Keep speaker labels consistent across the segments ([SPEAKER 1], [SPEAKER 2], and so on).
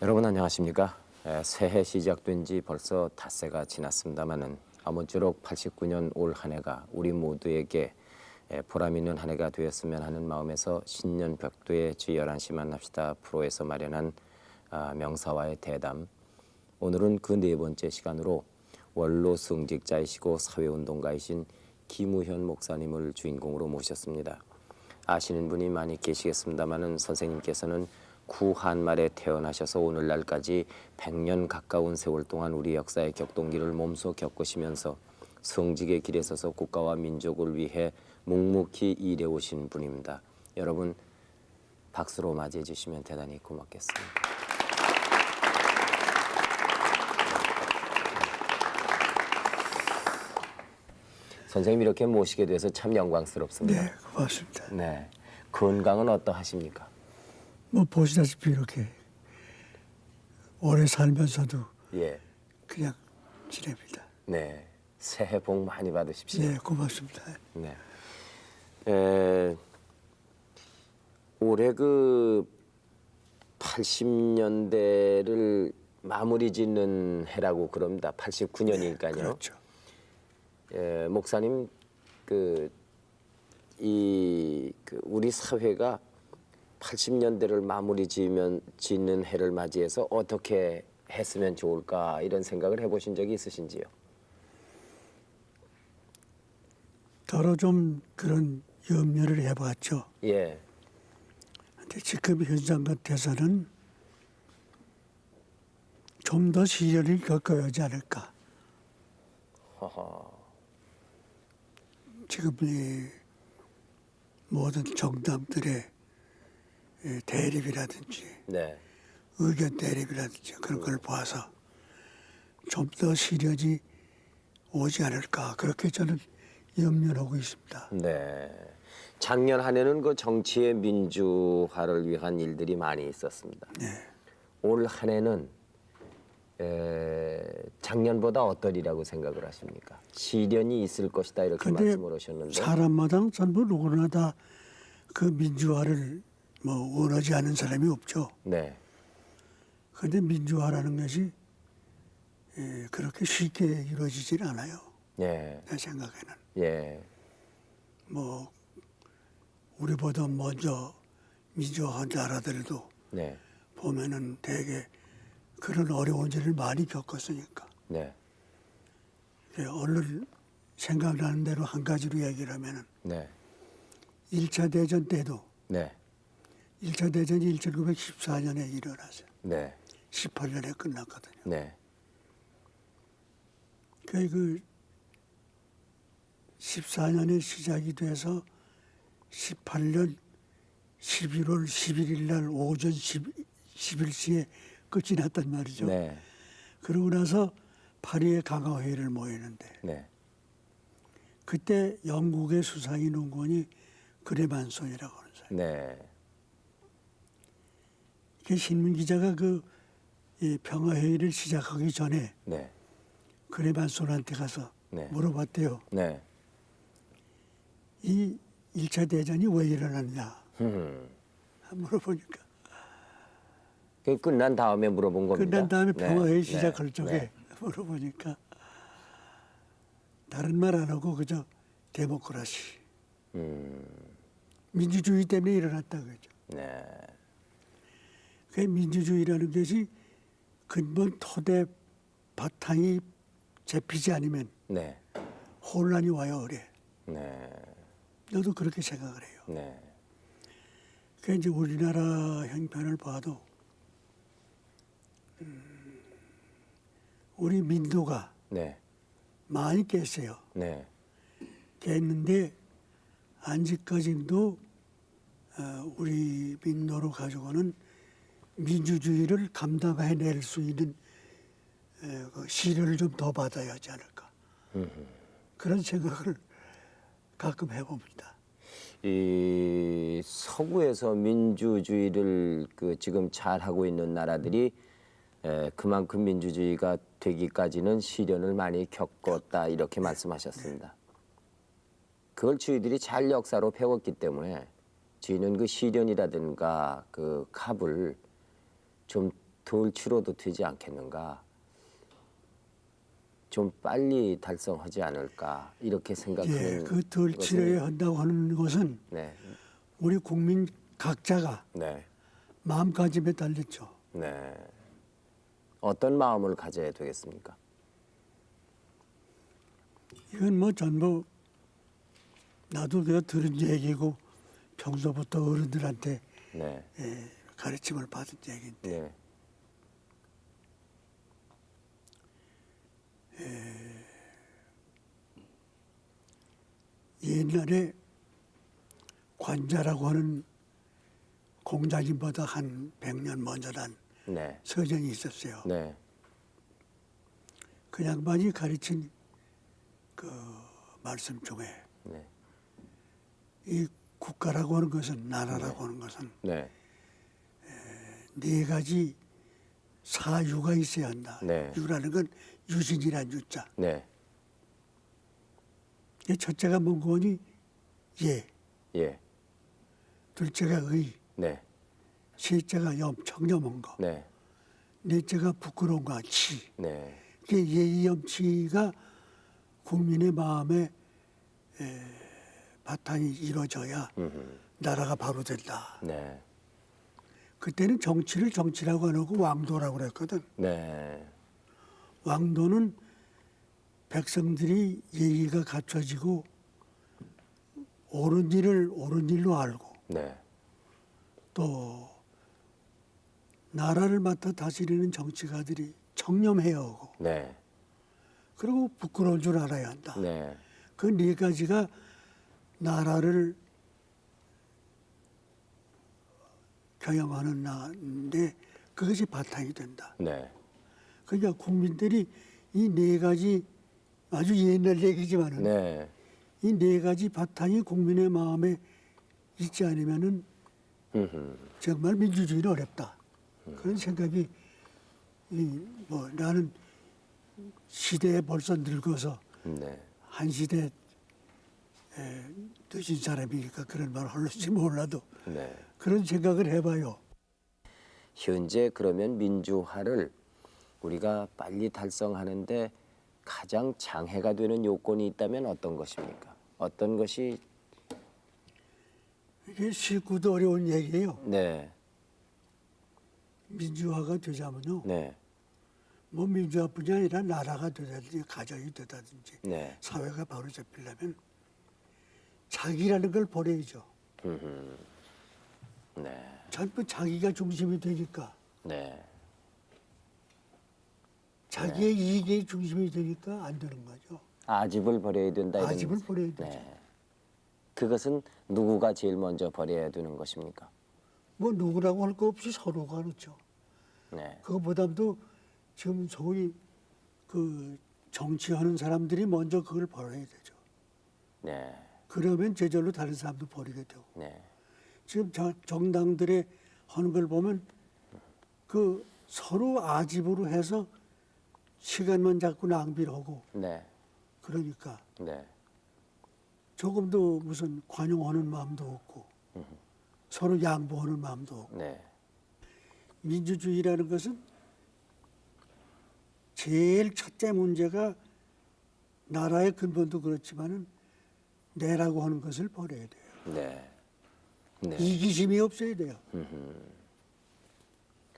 [SPEAKER 1] 여러분 안녕하십니까? 새해 시작된 지 벌써 닷새가 지났습니다마는 아무쪼록 89년 올 한 해가 우리 모두에게 보람 있는 한 해가 되었으면 하는 마음에서 신년 벽두에 주 11시 만납시다 프로에서 마련한 명사와의 대담. 오늘은 그 네 번째 시간으로 원로 승직자이시고 사회운동가이신 김우현 목사님을 주인공으로 모셨습니다. 아시는 분이 많이 계시겠습니다마는 선생님께서는 구한말에 태어나셔서 오늘날까지 100년 가까운 세월 동안 우리 역사의 격동기를 몸소 겪으시면서 성직의 길에 서서 국가와 민족을 위해 묵묵히 일해오신 분입니다. 여러분 박수로 맞이해 주시면 대단히 고맙겠습니다. 선생님 이렇게 모시게 돼서 참 영광스럽습니다.
[SPEAKER 2] 네, 고맙습니다.
[SPEAKER 1] 네, 건강은 어떠하십니까?
[SPEAKER 2] 뭐 보시다시피 이렇게 오래 살면서도
[SPEAKER 1] 예,
[SPEAKER 2] 그냥 지냅니다.
[SPEAKER 1] 네, 새해 복 많이 받으십시오.
[SPEAKER 2] 네, 고맙습니다.
[SPEAKER 1] 네. 올해 그 80년대를 마무리 짓는 해라고 그럽니다. 89년이니까요.
[SPEAKER 2] 그렇죠.
[SPEAKER 1] 목사님 우리 사회가 80년대를 마무리 짓는 해를 맞이해서 어떻게 했으면 좋을까 이런 생각을 해보신 적이 있으신지요?
[SPEAKER 2] 더러 좀 그런 염려를 해봤죠.
[SPEAKER 1] 예.
[SPEAKER 2] 근데 지금 현상 같아서는 좀 더 시련을 겪어야 하지 않을까.
[SPEAKER 1] 허허.
[SPEAKER 2] 지금 이 모든 정당들의 대립이라든지
[SPEAKER 1] 네.
[SPEAKER 2] 의견 대립이라든지 그런 걸 봐서 좀 더 시련이 오지 않을까 그렇게 저는 염려를 하고 있습니다.
[SPEAKER 1] 네. 작년 한 해는 그 정치의 민주화를 위한 일들이 많이 있었습니다.
[SPEAKER 2] 네.
[SPEAKER 1] 올 한 해는 작년보다 어떠리라고 생각을 하십니까? 시련이 있을 것이다 이렇게
[SPEAKER 2] 근데
[SPEAKER 1] 말씀을 하셨는데.
[SPEAKER 2] 사람마다 전부 누구나 다 그 민주화를 뭐 원하지 않는 사람이 없죠.
[SPEAKER 1] 네.
[SPEAKER 2] 그런데 민주화라는 것이 그렇게 쉽게 이루어지질 않아요.
[SPEAKER 1] 예.
[SPEAKER 2] 내 생각에는.
[SPEAKER 1] 예.
[SPEAKER 2] 뭐 우리보다 먼저 민주화한 나라들도
[SPEAKER 1] 네.
[SPEAKER 2] 보면은 대개 그런 어려운 일을 많이 겪었으니까.
[SPEAKER 1] 네.
[SPEAKER 2] 얼른 생각나는 대로 한 가지로 얘기를 하면은
[SPEAKER 1] 네.
[SPEAKER 2] 1차 대전 때도
[SPEAKER 1] 네.
[SPEAKER 2] 1차 대전이 1914년에 일어나서
[SPEAKER 1] 네.
[SPEAKER 2] 18년에 끝났거든요.
[SPEAKER 1] 네.
[SPEAKER 2] 그 14년에 시작이 돼서 18년 11월 11일 날 오전 11시에 끝이 났단 말이죠.
[SPEAKER 1] 네.
[SPEAKER 2] 그러고 나서 파리에 강화회의를 모이는데
[SPEAKER 1] 네.
[SPEAKER 2] 그때 영국의 수상인 원군이 그레만손이라고 하는 사람.
[SPEAKER 1] 네.
[SPEAKER 2] 그 신문 기자가 그 평화회의를 시작하기 전에
[SPEAKER 1] 네.
[SPEAKER 2] 그레만손한테 가서
[SPEAKER 1] 네.
[SPEAKER 2] 물어봤대요.
[SPEAKER 1] 네.
[SPEAKER 2] 이 1차 대전이 왜 일어났냐
[SPEAKER 1] 흠.
[SPEAKER 2] 물어보니까
[SPEAKER 1] 그 끝난 다음에 물어본 겁니다.
[SPEAKER 2] 끝난 다음에
[SPEAKER 1] 네.
[SPEAKER 2] 평화회의
[SPEAKER 1] 네.
[SPEAKER 2] 시작할 적에
[SPEAKER 1] 네.
[SPEAKER 2] 물어보니까 다른 말 안 하고 그저 데모크라시 민주주의 때문에 일어났다 그죠.
[SPEAKER 1] 네.
[SPEAKER 2] 그 민주주의라는 것이 근본 토대 바탕이 잡히지 않으면
[SPEAKER 1] 네.
[SPEAKER 2] 혼란이 와요 그래.
[SPEAKER 1] 네.
[SPEAKER 2] 저도 그렇게 생각을 해요.
[SPEAKER 1] 네.
[SPEAKER 2] 그 이제 우리나라 형편을 봐도 우리 민도가
[SPEAKER 1] 네.
[SPEAKER 2] 많이 깼어요.
[SPEAKER 1] 네.
[SPEAKER 2] 깼는데 아직까지도 우리 민노로 가지고는 민주주의를 감당해낼 수 있는 그 시련을 좀 더 받아야 하지 않을까. 그런 생각을 가끔 해봅니다.
[SPEAKER 1] 이 서구에서 민주주의를 지금 잘 하고 있는 나라들이 그만큼 민주주의가 되기까지는 시련을 많이 겪었다 이렇게 말씀하셨습니다. 그걸 저희들이 잘 역사로 배웠기 때문에 저희는 그 시련이라든가 그 값을 좀 덜 치러도 되지 않겠는가? 좀 빨리 달성하지 않을까? 이렇게 생각하는
[SPEAKER 2] 그 덜
[SPEAKER 1] 것은-
[SPEAKER 2] 치러야 한다고 하는 것은
[SPEAKER 1] 네,
[SPEAKER 2] 우리 국민 각자가
[SPEAKER 1] 네,
[SPEAKER 2] 마음가짐에 달렸죠.
[SPEAKER 1] 네. 어떤 마음을 가져야 되겠습니까?
[SPEAKER 2] 이건 뭐 전부 나도 그냥 들은 얘기고 평소부터 어른들한테
[SPEAKER 1] 네,
[SPEAKER 2] 가르침을 받은 얘기인데
[SPEAKER 1] 네,
[SPEAKER 2] 옛날에 관자라고 하는 공자님보다 한 100년 먼저 난
[SPEAKER 1] 네,
[SPEAKER 2] 서정이 있었어요.
[SPEAKER 1] 네,
[SPEAKER 2] 그 양반이 가르친 그 말씀 중에
[SPEAKER 1] 네,
[SPEAKER 2] 이 국가라고 하는 것은 나라라고 하는 것은
[SPEAKER 1] 네,
[SPEAKER 2] 네 가지 사유가 있어야 한다.
[SPEAKER 1] 네.
[SPEAKER 2] 유라는 건 유신이란 유자.
[SPEAKER 1] 네,
[SPEAKER 2] 이 첫째가 뭔고 하니 예,
[SPEAKER 1] 예,
[SPEAKER 2] 둘째가 의,
[SPEAKER 1] 네,
[SPEAKER 2] 셋째가 청렴한 거,
[SPEAKER 1] 네,
[SPEAKER 2] 넷째가 부끄러운 거, 치.
[SPEAKER 1] 네,
[SPEAKER 2] 그 예의 염치가 국민의 마음에 바탕이 이루어져야 나라가 바로 된다.
[SPEAKER 1] 네,
[SPEAKER 2] 그때는 정치를 정치라고 안 하고 왕도라고 그랬거든.
[SPEAKER 1] 네,
[SPEAKER 2] 왕도는 백성들이 예의가 갖춰지고 옳은 일을 옳은 일로 알고
[SPEAKER 1] 네,
[SPEAKER 2] 또 나라를 맡아 다스리는 정치가들이 청렴해야 하고
[SPEAKER 1] 네,
[SPEAKER 2] 그리고 부끄러운 줄 알아야 한다.
[SPEAKER 1] 네,
[SPEAKER 2] 그 네 가지가 나라를 경영하는데 그것이 바탕이 된다.
[SPEAKER 1] 네,
[SPEAKER 2] 그러니까 국민들이 이 네 가지 아주 옛날 얘기지만은
[SPEAKER 1] 네,
[SPEAKER 2] 이 네 가지 바탕이 국민의 마음에 있지 않으면은 정말 민주주의는 어렵다. 그런 생각이 뭐 나는 시대에 벌써 늙어서
[SPEAKER 1] 네,
[SPEAKER 2] 한 시대 늦은 사람이니까 그런 말을 할지 몰라도
[SPEAKER 1] 네.
[SPEAKER 2] 그런 생각을 해봐요.
[SPEAKER 1] 현재 그러면 민주화를 우리가 빨리 달성하는데 가장 장애가 되는 요건이 있다면 어떤 것입니까? 어떤 것이
[SPEAKER 2] 이게 쉽고도 어려운 얘기예요.
[SPEAKER 1] 네,
[SPEAKER 2] 민주화가 되자면요.
[SPEAKER 1] 네,
[SPEAKER 2] 뭐 민주화뿐이 아니라 나라가 되든지 가정이 되든지
[SPEAKER 1] 네,
[SPEAKER 2] 사회가 바로 잡히려면 자기라는 걸 버려야죠.
[SPEAKER 1] 네,
[SPEAKER 2] 전부 자기가 중심이 되니까
[SPEAKER 1] 네,
[SPEAKER 2] 자기의 이익이 중심이 되니까 안 되는 거죠.
[SPEAKER 1] 아집을 버려야 된다. 이런
[SPEAKER 2] 아집을 버려야 되죠.
[SPEAKER 1] 네. 그것은 누구가 제일 먼저 버려야 되는 것입니까?
[SPEAKER 2] 뭐 누구라고 할 거 없이 서로가 그렇죠.
[SPEAKER 1] 네,
[SPEAKER 2] 그거보다도 지금 소위 그 정치하는 사람들이 먼저 그걸 버려야 되죠.
[SPEAKER 1] 네,
[SPEAKER 2] 그러면 저절로 다른 사람도 버리게 되고.
[SPEAKER 1] 네,
[SPEAKER 2] 지금 정당들의 하는 걸 보면 그 서로 아집으로 해서 시간만 자꾸 낭비를 하고
[SPEAKER 1] 네,
[SPEAKER 2] 그러니까
[SPEAKER 1] 네,
[SPEAKER 2] 조금도 무슨 관용하는 마음도 없고 서로 양보하는 마음도 없고
[SPEAKER 1] 네,
[SPEAKER 2] 민주주의라는 것은 제일 첫째 문제가 나라의 근본도 그렇지만은 내라고 하는 것을 버려야 돼요.
[SPEAKER 1] 네, 네,
[SPEAKER 2] 이기심이 없어야 돼요.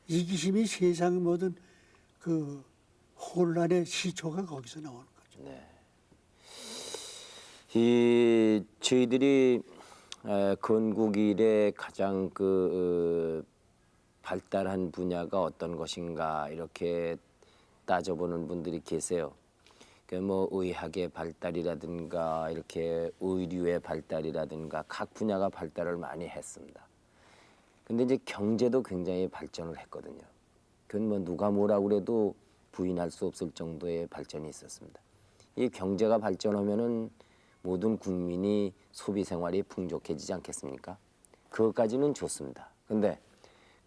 [SPEAKER 2] 이기심이 세상의 모든 그 혼란의 시초가 거기서 나오는 거죠.
[SPEAKER 1] 네. 이 저희들이 건국 이래 가장 발달한 분야가 어떤 것인가 이렇게 따져보는 분들이 계세요. 뭐 의학의 발달이라든가 이렇게 의료의 발달이라든가 각 분야가 발달을 많이 했습니다. 근데 이제 경제도 굉장히 발전을 했거든요. 그건 뭐 누가 뭐라 그래도 부인할 수 없을 정도의 발전이 있었습니다. 이 경제가 발전하면은 모든 국민이 소비 생활이 풍족해지지 않겠습니까? 그것까지는 좋습니다. 근데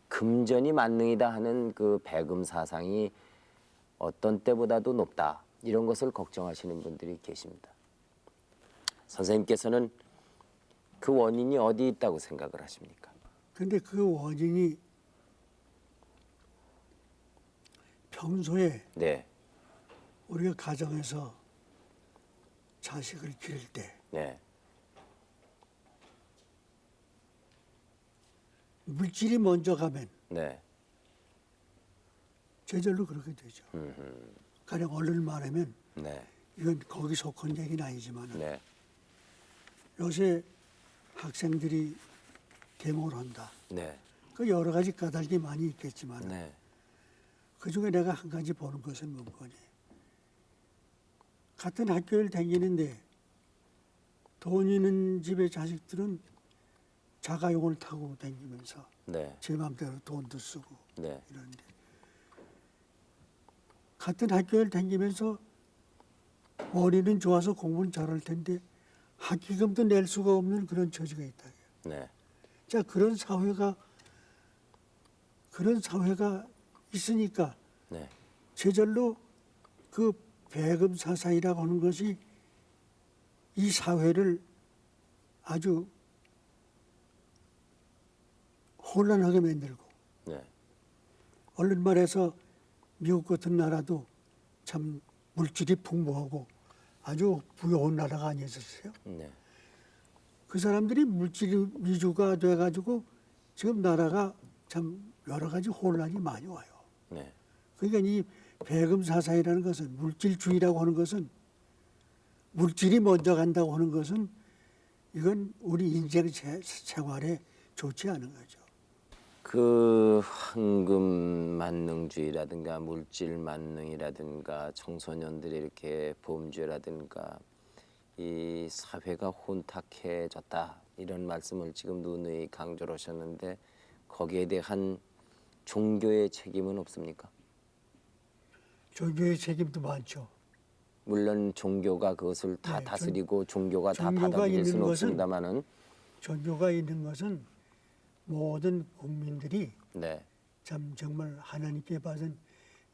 [SPEAKER 1] 금전이 만능이다 하는 그 배금 사상이 어떤 때보다도 높다. 이런 것을 걱정하시는 분들이 계십니다. 선생님께서는 그 원인이 어디 있다고 생각을 하십니까?
[SPEAKER 2] 근데 그 원인이 평소에
[SPEAKER 1] 네.
[SPEAKER 2] 우리가 가정에서 자식을 기를 때
[SPEAKER 1] 네.
[SPEAKER 2] 물질이 먼저 가면
[SPEAKER 1] 네.
[SPEAKER 2] 제절로 그렇게 되죠. 가령 얼른 말하면
[SPEAKER 1] 네.
[SPEAKER 2] 이건 거기 속한 얘기는 아니지만
[SPEAKER 1] 네.
[SPEAKER 2] 요새 학생들이 계몽을 한다.
[SPEAKER 1] 네.
[SPEAKER 2] 그 여러 가지 까닭이 많이 있겠지만
[SPEAKER 1] 네.
[SPEAKER 2] 그중에 내가 한 가지 보는 것은 뭔거니 같은 학교를 다니는데 돈 있는 집의 자식들은 자가용을 타고 다니면서
[SPEAKER 1] 네.
[SPEAKER 2] 제 맘대로 돈도 쓰고
[SPEAKER 1] 네.
[SPEAKER 2] 이런데 같은 학교를 다니면서 머리는 좋아서 공부는 잘할 텐데 학기금도 낼 수가 없는 그런 처지가 있다.
[SPEAKER 1] 네.
[SPEAKER 2] 자, 그런 사회가 있으니까
[SPEAKER 1] 네.
[SPEAKER 2] 제절로 그 배금 사상이라고 하는 것이 이 사회를 아주 혼란하게 만들고
[SPEAKER 1] 네.
[SPEAKER 2] 얼른 말해서 미국 같은 나라도 참 물질이 풍부하고 아주 부유한 나라가 아니었어요.
[SPEAKER 1] 네.
[SPEAKER 2] 그 사람들이 물질 위주가 돼가지고 지금 나라가 참 여러 가지 혼란이 많이 와요.
[SPEAKER 1] 네.
[SPEAKER 2] 그러니까 이 배금 사상이라는 것은 물질주의라고 하는 것은 물질이 먼저 간다고 하는 것은 이건 우리 인생 생활에 좋지 않은 거죠.
[SPEAKER 1] 그 황금 만능주의라든가 물질 만능이라든가 청소년들이 이렇게 범죄라든가 이 사회가 혼탁해졌다 이런 말씀을 지금 누누이 강조를 하셨는데 거기에 대한 종교의 책임은 없습니까?
[SPEAKER 2] 종교의 책임도 많죠.
[SPEAKER 1] 물론 종교가 그것을 다
[SPEAKER 2] 네,
[SPEAKER 1] 다스리고 종교가 다
[SPEAKER 2] 종교가
[SPEAKER 1] 받아들일
[SPEAKER 2] 있는
[SPEAKER 1] 수는
[SPEAKER 2] 것은-
[SPEAKER 1] 없습니다만은
[SPEAKER 2] 종교가 있는 것은 모든 국민들이
[SPEAKER 1] 네,
[SPEAKER 2] 참 정말 하나님께 받은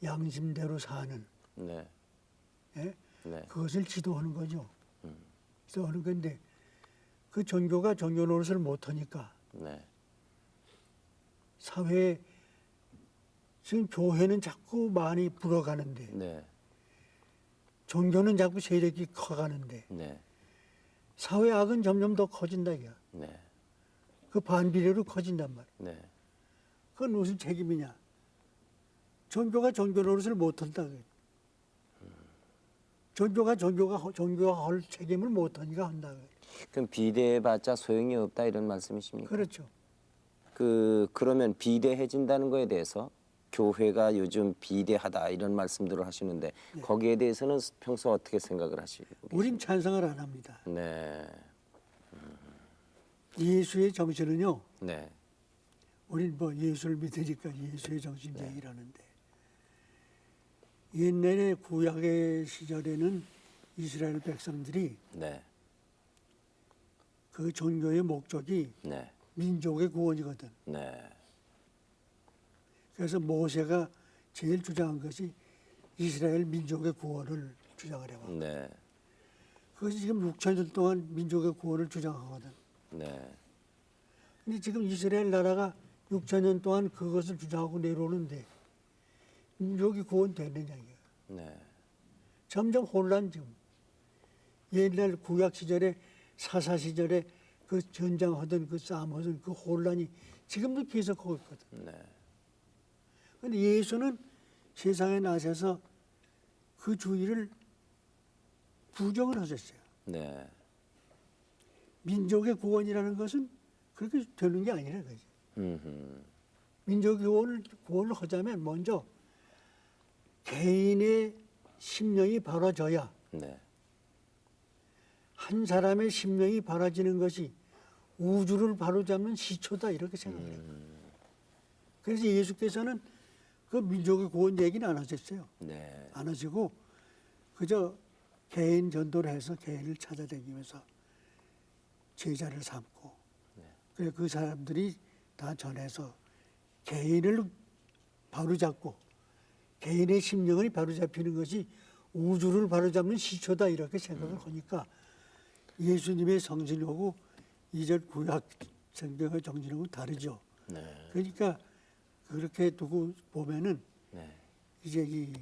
[SPEAKER 2] 양심대로 사는
[SPEAKER 1] 네,
[SPEAKER 2] 예?
[SPEAKER 1] 네,
[SPEAKER 2] 그것을 지도하는 거죠. 지도하는 건데 그 종교가 종교 노릇을 못하니까
[SPEAKER 1] 네,
[SPEAKER 2] 사회에 지금 교회는 자꾸 많이 불어가는데
[SPEAKER 1] 네,
[SPEAKER 2] 종교는 자꾸 세력이 커가는데
[SPEAKER 1] 네,
[SPEAKER 2] 사회 악은 점점 더 커진다 이야.
[SPEAKER 1] 네,
[SPEAKER 2] 그 반비례로 커진단 말이야.
[SPEAKER 1] 네,
[SPEAKER 2] 그건 무슨 책임이냐? 종교가 종교 노릇을 못한다. 종교가 할 책임을 못하니까 한다.
[SPEAKER 1] 그럼 비대해봤자 소용이 없다 이런 말씀이십니까?
[SPEAKER 2] 그렇죠.
[SPEAKER 1] 그러면 비대해진다는 거에 대해서 교회가 요즘 비대하다 이런 말씀들을 하시는데 거기에 대해서는 평소 어떻게 생각을 하시고 계십니까?
[SPEAKER 2] 우린 찬성을 안 합니다.
[SPEAKER 1] 네,
[SPEAKER 2] 예수의 정신은요.
[SPEAKER 1] 네,
[SPEAKER 2] 우린 뭐 예수를 믿으니까 예수의 정신 얘기를 하는데 옛날에 구약의 시절에는 이스라엘 백성들이
[SPEAKER 1] 네,
[SPEAKER 2] 그 종교의 목적이
[SPEAKER 1] 네,
[SPEAKER 2] 민족의 구원이거든.
[SPEAKER 1] 네,
[SPEAKER 2] 그래서 모세가 제일 주장한 것이 이스라엘 민족의 구원을 주장을 해와.
[SPEAKER 1] 네,
[SPEAKER 2] 그것이 지금 6천 년 동안 민족의 구원을 주장하거든.
[SPEAKER 1] 네,
[SPEAKER 2] 근데 지금 이스라엘 나라가 6천 년 동안 그것을 주장하고 내려오는데 민족이 구원되느냐 이게.
[SPEAKER 1] 네,
[SPEAKER 2] 점점 혼란 지금. 옛날 구약 시절에 사사 시절에 그 전장하던 그 싸움하던 그 혼란이 지금도 계속하고 있거든.
[SPEAKER 1] 네,
[SPEAKER 2] 근데 예수는 세상에 나셔서 그 주의를 부정을 하셨어요.
[SPEAKER 1] 네,
[SPEAKER 2] 민족의 구원이라는 것은 그렇게 되는 게 아니라 그지.
[SPEAKER 1] 음흠,
[SPEAKER 2] 민족의 구원을 하자면 먼저 개인의 심령이 바라져야
[SPEAKER 1] 네,
[SPEAKER 2] 한 사람의 심령이 바라지는 것이 우주를 바로잡는 시초다 이렇게 생각해요. 그래서 예수께서는 그 민족의 구원 얘기는 안 하셨어요.
[SPEAKER 1] 네,
[SPEAKER 2] 안 하시고 그저 개인 전도를 해서 개인을 찾아다니면서 제자를 삼고 그래 그 사람들이 다 전해서 개인을 바로잡고 개인의 심령을 바로잡히는 것이 우주를 바로잡는 시초다 이렇게 생각을 하니까 예수님의 정신하고 이전 구약 성경의 정신하고 다르죠.
[SPEAKER 1] 네,
[SPEAKER 2] 그러니까 그렇게 두고 보면은
[SPEAKER 1] 네,
[SPEAKER 2] 이제 이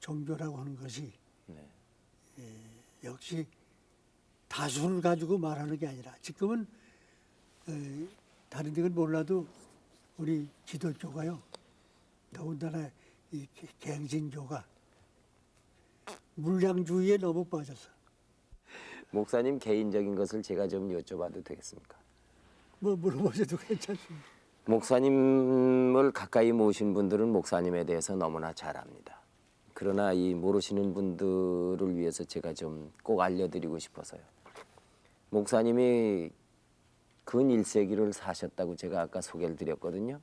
[SPEAKER 2] 종교라고 하는 것이
[SPEAKER 1] 네.
[SPEAKER 2] 역시 다수를 가지고 말하는 게 아니라 지금은 다른 데는 몰라도 우리 기독교가요. 더군다나 이 갱신교가 물량주의에 너무 빠져서
[SPEAKER 1] 목사님 개인적인 것을 제가 좀 여쭤봐도 되겠습니까?
[SPEAKER 2] 뭐 물어보셔도 괜찮습니다.
[SPEAKER 1] 목사님을 가까이 모신 분들은 목사님에 대해서 너무나 잘 압니다. 그러나 이 모르시는 분들을 위해서 제가 좀 꼭 알려드리고 싶어서요. 목사님이 근 1세기를 사셨다고 제가 아까 소개를 드렸거든요.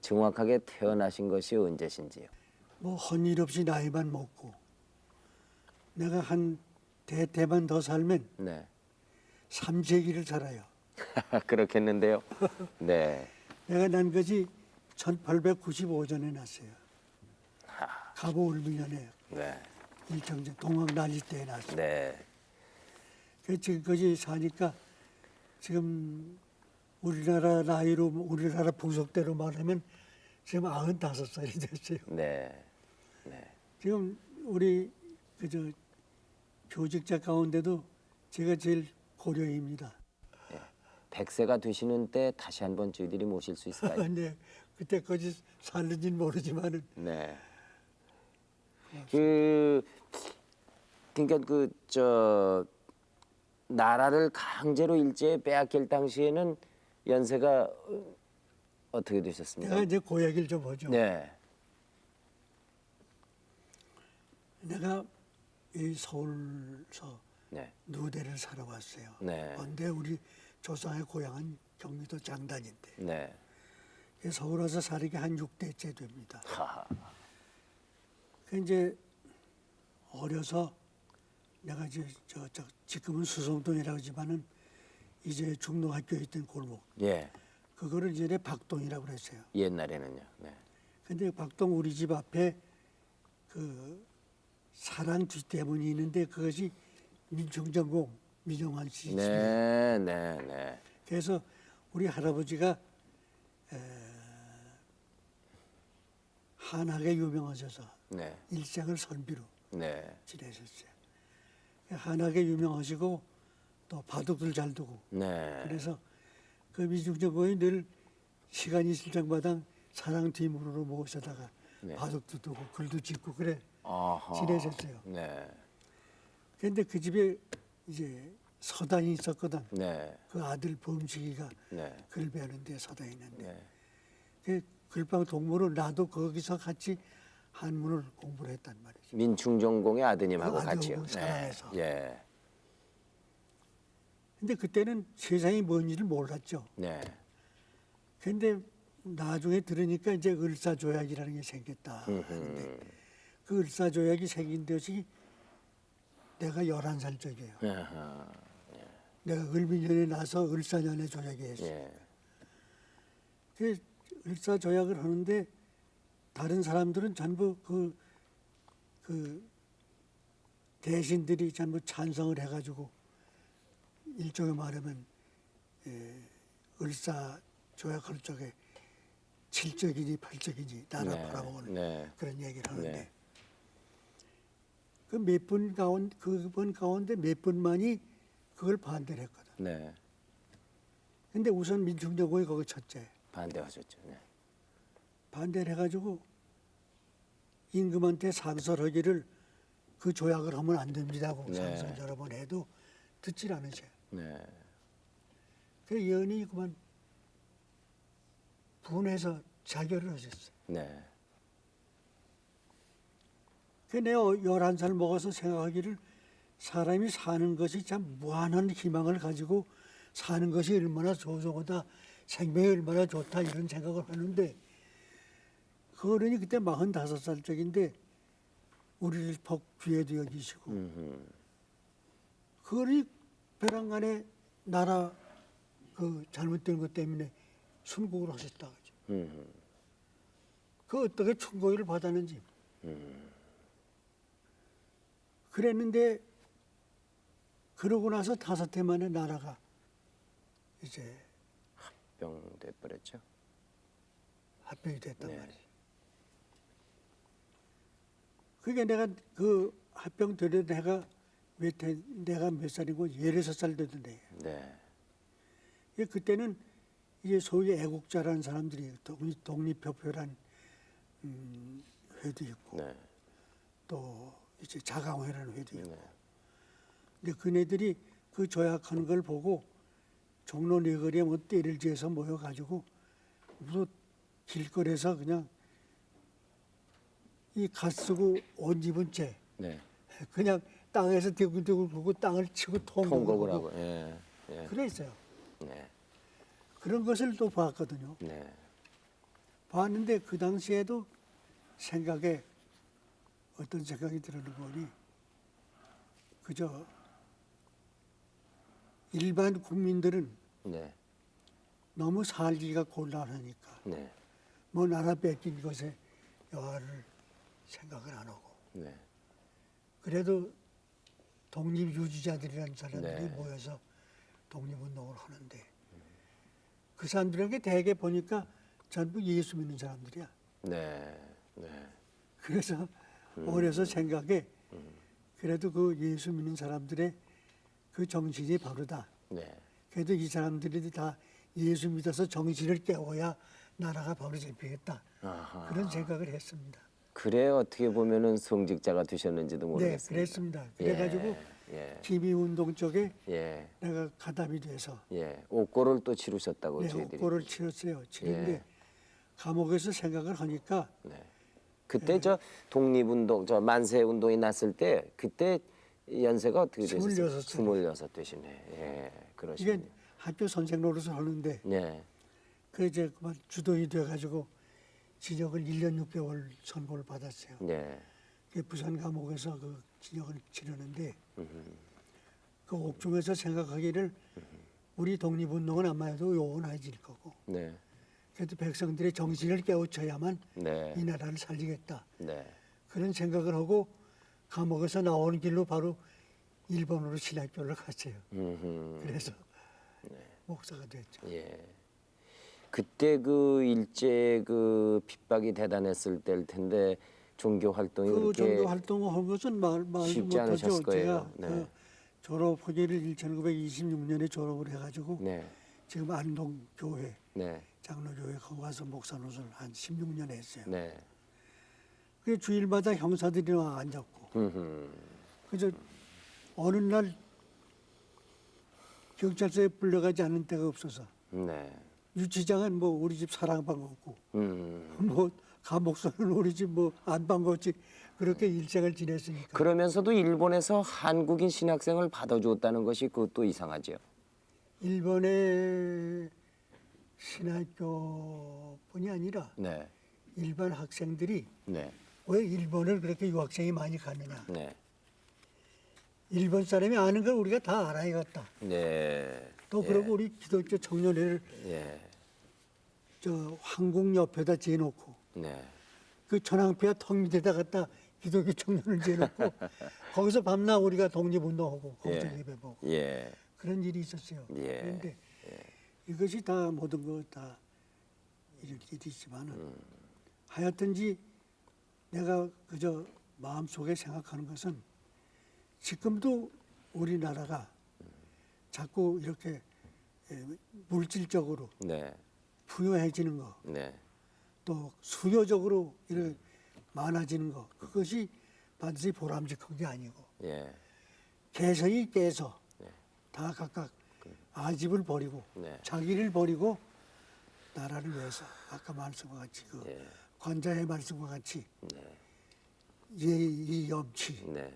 [SPEAKER 1] 정확하게 태어나신 것이 언제신지요?
[SPEAKER 2] 뭐 헌일 없이 나이만 먹고 내가 한 대만 더 살면
[SPEAKER 1] 네.
[SPEAKER 2] 3세기를 살아요.
[SPEAKER 1] 그렇겠는데요. 네.
[SPEAKER 2] 내가 난 것이 1895년에 났어요. 가보 울미년에
[SPEAKER 1] 네.
[SPEAKER 2] 일정전 동학 난리 때에 났어요.
[SPEAKER 1] 네.
[SPEAKER 2] 그 지금까지 사니까 지금 우리나라 나이로 우리나라 풍속대로 말하면 지금 95살이 됐어요.
[SPEAKER 1] 네. 네.
[SPEAKER 2] 지금 우리 그저 교직자 가운데도 제가 제일 고령입니다.
[SPEAKER 1] 100세가 되시는 때 다시 한번 저희들이 모실 수 있을까요?
[SPEAKER 2] 네, 그때까지 살는지는 모르지만은
[SPEAKER 1] 네. 그러니까 나라를 강제로 일제에 빼앗길 당시에는 연세가 어떻게 되셨습니까?
[SPEAKER 2] 내가 이제 그 얘기를 좀 하죠.
[SPEAKER 1] 네.
[SPEAKER 2] 내가 이 서울서
[SPEAKER 1] 네.
[SPEAKER 2] 누대를 살아왔어요.
[SPEAKER 1] 네.
[SPEAKER 2] 그런데 우리 조상의 고향은 경기도 장단인데
[SPEAKER 1] 네.
[SPEAKER 2] 서울 와서 살게 한 6대째 됩니다.
[SPEAKER 1] 하하.
[SPEAKER 2] 그 이제 어려서 내가 이제 지금은 수성동이라고 하지만은 이제 중농학교에 있던 골목
[SPEAKER 1] 예.
[SPEAKER 2] 그거를 이제 박동이라고 그랬어요.
[SPEAKER 1] 옛날에는요. 네.
[SPEAKER 2] 근데 박동 우리 집 앞에 그 사랑 뒷대문이 있는데 그것이 민중전공 민영환 씨 집이에요.
[SPEAKER 1] 네, 네, 네.
[SPEAKER 2] 그래서 우리 할아버지가 한학에 유명하셔서
[SPEAKER 1] 네.
[SPEAKER 2] 일생을 선비로
[SPEAKER 1] 네.
[SPEAKER 2] 지내셨어요. 한학에 유명하시고 또 바둑을 잘 두고
[SPEAKER 1] 네.
[SPEAKER 2] 그래서 그 민중전공이 늘 시간이 있을 적마다 사랑 뒷문으로 모셔다가
[SPEAKER 1] 네.
[SPEAKER 2] 바둑도 두고 글도 짓고 그래
[SPEAKER 1] 아하.
[SPEAKER 2] 지내셨어요.
[SPEAKER 1] 네.
[SPEAKER 2] 그런데 그 집에 이제 서당이 있었거든.
[SPEAKER 1] 네.
[SPEAKER 2] 그 아들 범식이가
[SPEAKER 1] 네.
[SPEAKER 2] 글 배우는데 서당이 있는데
[SPEAKER 1] 네.
[SPEAKER 2] 그 글방 동무를 나도 거기서 같이 한문을 공부를 했단 말이죠.
[SPEAKER 1] 민충전공의 아드님하고
[SPEAKER 2] 그 아들하고
[SPEAKER 1] 같이요.
[SPEAKER 2] 사랑해서.
[SPEAKER 1] 네. 예.
[SPEAKER 2] 근데 그때는 세상이 뭔지를 몰랐죠.
[SPEAKER 1] 네.
[SPEAKER 2] 근데 나중에 들으니까 이제 을사조약이라는 게 생겼다 하는데 그 을사조약이 생긴 것이 내가 11살 적이에요.
[SPEAKER 1] 아하.
[SPEAKER 2] 내가 을미년에 나서 을사년에 조약이 했어요.
[SPEAKER 1] 예.
[SPEAKER 2] 그 을사조약을 하는데 다른 사람들은 전부 그 대신들이 전부 찬성을 해가지고 일종의 말하면 을사조약할 적에 7적이니 8적이니 나라
[SPEAKER 1] 네,
[SPEAKER 2] 팔아먹을
[SPEAKER 1] 네.
[SPEAKER 2] 그런 얘기를 하는데
[SPEAKER 1] 네.
[SPEAKER 2] 그 몇 분 가운데 그분 가운데 몇 분만이 그걸 반대를 했거든.
[SPEAKER 1] 네.
[SPEAKER 2] 근데 우선 민중정부이 거기 첫째
[SPEAKER 1] 반대하셨죠. 네.
[SPEAKER 2] 반대를 해가지고 임금한테 상설하기를 그 조약을 하면 안 됩니다고
[SPEAKER 1] 네.
[SPEAKER 2] 상설 여러 번 해도 듣질 않으셔요.
[SPEAKER 1] 네.
[SPEAKER 2] 그 연이 그만 분해서 자결을 하셨어요.
[SPEAKER 1] 네.
[SPEAKER 2] 그 내가 11살 먹어서 생각하기를 사람이 사는 것이 참 무한한 희망을 가지고 사는 것이 얼마나 소중하다, 생명이 얼마나 좋다 이런 생각을 하는데 그 어른이 그때 45살 적인데 우리를 퍽 귀에도 여기시고 그 어른이 벼랑간에 나라 그 잘못된 것 때문에 순국을 하셨다 그죠. 그 어떻게 충고를 받았는지. 그랬는데 그러고 나서 5해 만에 나라가 이제
[SPEAKER 1] 병돼 버렸죠.
[SPEAKER 2] 합병이 됐단
[SPEAKER 1] 네.
[SPEAKER 2] 말이에요. 그게 내가 그 합병 되려 내가 몇 살이고 16살 되던데.
[SPEAKER 1] 네.
[SPEAKER 2] 그때는 이제 소위 애국자라는 사람들이 독립협회란 회도 있고
[SPEAKER 1] 네.
[SPEAKER 2] 또 이제 자강회라는 회도 있고.
[SPEAKER 1] 네.
[SPEAKER 2] 근데 그네들이 그 조약하는 걸 보고 종로 네거리에 뭐 떼를 지어서 모여가지고 무슨 길거리에서 그냥 이 갓 쓰고 옷 입은 채
[SPEAKER 1] 네.
[SPEAKER 2] 그냥 땅에서 대굴대굴 굴고 땅을 치고
[SPEAKER 1] 통곡을
[SPEAKER 2] 통곡을 하고
[SPEAKER 1] 하고. 예. 예.
[SPEAKER 2] 그랬어요.
[SPEAKER 1] 네.
[SPEAKER 2] 그런 것을 또 봤거든요.
[SPEAKER 1] 네.
[SPEAKER 2] 봤는데 그 당시에도 생각에 어떤 생각이 들어는 거니 그저 일반 국민들은
[SPEAKER 1] 네.
[SPEAKER 2] 너무 살기가 곤란하니까
[SPEAKER 1] 네.
[SPEAKER 2] 뭐 나라 뺏긴 것에 여하를 생각을 안 하고
[SPEAKER 1] 네.
[SPEAKER 2] 그래도 독립유지자들이라는 사람들이
[SPEAKER 1] 네.
[SPEAKER 2] 모여서 독립운동을 하는데 그 사람들에게 대개 보니까 전부 예수 믿는 사람들이야.
[SPEAKER 1] 네. 네.
[SPEAKER 2] 그래서 어려서 생각에 그래도 그 예수 믿는 사람들의 그 정신이 바르다.
[SPEAKER 1] 네.
[SPEAKER 2] 그래도 이 사람들이 다 예수 믿어서 정신을 깨워야 나라가 바로 잡히겠다.
[SPEAKER 1] 아하.
[SPEAKER 2] 그런 생각을 했습니다.
[SPEAKER 1] 그래 어떻게 보면은 성직자가 되셨는지도
[SPEAKER 2] 네,
[SPEAKER 1] 모르겠습니다.
[SPEAKER 2] 그랬습니다. 그래가지고
[SPEAKER 1] 예.
[SPEAKER 2] 기미운동 쪽에
[SPEAKER 1] 예.
[SPEAKER 2] 내가 가담이 돼서
[SPEAKER 1] 예. 옥고를 또 치르셨다고
[SPEAKER 2] 네,
[SPEAKER 1] 저희들이.
[SPEAKER 2] 옥고를 치렀어요. 치는데
[SPEAKER 1] 예.
[SPEAKER 2] 감옥에서 생각을 하니까
[SPEAKER 1] 네. 그때
[SPEAKER 2] 예.
[SPEAKER 1] 저 독립운동, 저 만세 운동이 났을 때 그때 연세가 어떻게 되셨어요?
[SPEAKER 2] 26 살.
[SPEAKER 1] 26 되시네. 예. 그러시군요.
[SPEAKER 2] 이게 학교 선생 노릇을 하는데
[SPEAKER 1] 네.
[SPEAKER 2] 그 이제 그만 주도이 돼가지고 징역을 1년 6개월 선고를 받았어요.
[SPEAKER 1] 네.
[SPEAKER 2] 그 부산 감옥에서 그 징역을 치르는데 그 옥중에서 생각하기를 우리 독립운동은 아마 해도 요원해질 거고
[SPEAKER 1] 네.
[SPEAKER 2] 그래도 백성들의 정신을 깨우쳐야만
[SPEAKER 1] 네.
[SPEAKER 2] 이 나라를 살리겠다.
[SPEAKER 1] 네.
[SPEAKER 2] 그런 생각을 하고 감옥에서 나오는 길로 바로 일본으로 신학교를 갔어요. 그래서 목사가 됐죠.
[SPEAKER 1] 예. 그때 그 일제 그 핍박이 대단했을 때일 텐데 종교 활동이
[SPEAKER 2] 그
[SPEAKER 1] 그렇게
[SPEAKER 2] 종교 활동을 한 것은 말도
[SPEAKER 1] 쉽지
[SPEAKER 2] 못하죠.
[SPEAKER 1] 않으셨을 거예요.
[SPEAKER 2] 제가
[SPEAKER 1] 네.
[SPEAKER 2] 그 졸업 후기를 1926년에 졸업을 해가지고
[SPEAKER 1] 네.
[SPEAKER 2] 지금 안동 교회
[SPEAKER 1] 네.
[SPEAKER 2] 장로교회 거기 가서 목사 노릇을 한 16년 했어요.
[SPEAKER 1] 네.
[SPEAKER 2] 그 주일마다 형사들이 와 앉았고
[SPEAKER 1] 흠흠.
[SPEAKER 2] 그저 어느 날 경찰서에 불려가지 않는 때가 없어서
[SPEAKER 1] 네.
[SPEAKER 2] 유치장은 뭐 우리 집 사랑방 없고 뭐 감옥서는 우리 집 뭐 안방 없지 그렇게 일생을 지냈으니까
[SPEAKER 1] 그러면서도 일본에서 한국인 신학생을 받아주었다는 것이 그것도 이상하죠.
[SPEAKER 2] 일본의 신학교뿐이 아니라
[SPEAKER 1] 네.
[SPEAKER 2] 일반 학생들이
[SPEAKER 1] 네.
[SPEAKER 2] 왜 일본을 그렇게 유학생이 많이 가느냐.
[SPEAKER 1] 네.
[SPEAKER 2] 일본 사람이 아는 걸 우리가 다 알아야겠다.
[SPEAKER 1] 네.
[SPEAKER 2] 또
[SPEAKER 1] 예.
[SPEAKER 2] 그러고 우리 기독교 청년회를
[SPEAKER 1] 예.
[SPEAKER 2] 저 황궁 옆에다 지어놓고
[SPEAKER 1] 네.
[SPEAKER 2] 그 천황폐하 턱 밑에다 갖다 기독교 청년을 지어놓고 거기서 밤낮 우리가 독립운동하고 거기서
[SPEAKER 1] 예.
[SPEAKER 2] 예배보고
[SPEAKER 1] 예.
[SPEAKER 2] 그런 일이 있었어요.
[SPEAKER 1] 예.
[SPEAKER 2] 그런데 이것이 다 모든 것 다 이런 일이 있지만은 하여튼지 내가 그저 마음속에 생각하는 것은 지금도 우리나라가 자꾸 이렇게 물질적으로
[SPEAKER 1] 네.
[SPEAKER 2] 부유해지는 거,
[SPEAKER 1] 네.
[SPEAKER 2] 또 수요적으로 이렇게 많아지는 거, 그것이 반드시 보람직한 게 아니고
[SPEAKER 1] 예.
[SPEAKER 2] 개성이 깨서 다 각각 아집을 버리고
[SPEAKER 1] 네.
[SPEAKER 2] 자기를 버리고 나라를 위해서 아까 말씀과 같이 그
[SPEAKER 1] 예.
[SPEAKER 2] 관자의 말씀과 같이
[SPEAKER 1] 네.
[SPEAKER 2] 예의 염치
[SPEAKER 1] 네.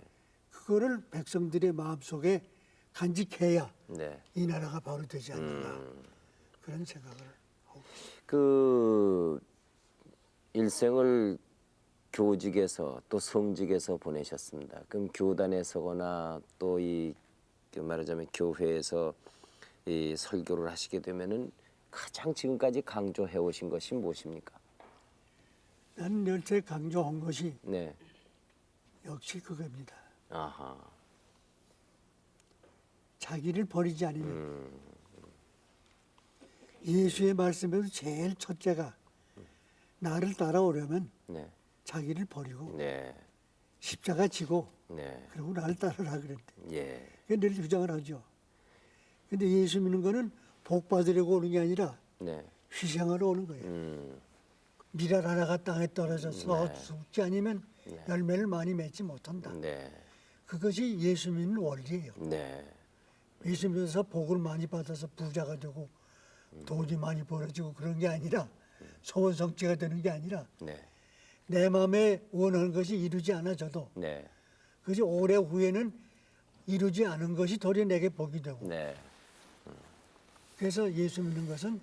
[SPEAKER 2] 그거를 백성들의 마음속에 간직해야
[SPEAKER 1] 네.
[SPEAKER 2] 이 나라가 바로 되지 않는가 그런 생각을 하고 있습니다.
[SPEAKER 1] 그 일생을 교직에서 또 성직에서 보내셨습니다. 그럼 교단에서거나 또 이 말하자면 교회에서 이 설교를 하시게 되면은 가장 지금까지 강조해 오신 것이 무엇입니까?
[SPEAKER 2] 나는 열째 강조한 것이
[SPEAKER 1] 네.
[SPEAKER 2] 역시 그겁니다.
[SPEAKER 1] 아하.
[SPEAKER 2] 자기를 버리지 않으면 예수의 말씀에도 제일 첫째가 나를 따라오려면
[SPEAKER 1] 네.
[SPEAKER 2] 자기를 버리고
[SPEAKER 1] 네.
[SPEAKER 2] 십자가 지고
[SPEAKER 1] 네.
[SPEAKER 2] 그리고 나를 따르라 그랬대.
[SPEAKER 1] 예.
[SPEAKER 2] 그게 늘 주장을 하죠. 근데 예수 믿는 거는 복 받으려고 오는 게 아니라
[SPEAKER 1] 네.
[SPEAKER 2] 희생하러 오는 거예요. 미랄 하나가 땅에 떨어져서 죽지 않으면 열매를 많이 맺지 못한다.
[SPEAKER 1] 네.
[SPEAKER 2] 그것이 예수 믿는 원리예요.
[SPEAKER 1] 네.
[SPEAKER 2] 예수 믿어서 복을 많이 받아서 부자가 되고 돈이 많이 벌어지고 그런 게 아니라 소원성취가 되는 게 아니라
[SPEAKER 1] 네.
[SPEAKER 2] 내 마음에 원하는 것이 이루지 않아져도
[SPEAKER 1] 네.
[SPEAKER 2] 그것이 오래 후에는 이루지 않은 것이 도리어 내게 복이 되고
[SPEAKER 1] 네.
[SPEAKER 2] 그래서 예수 믿는 것은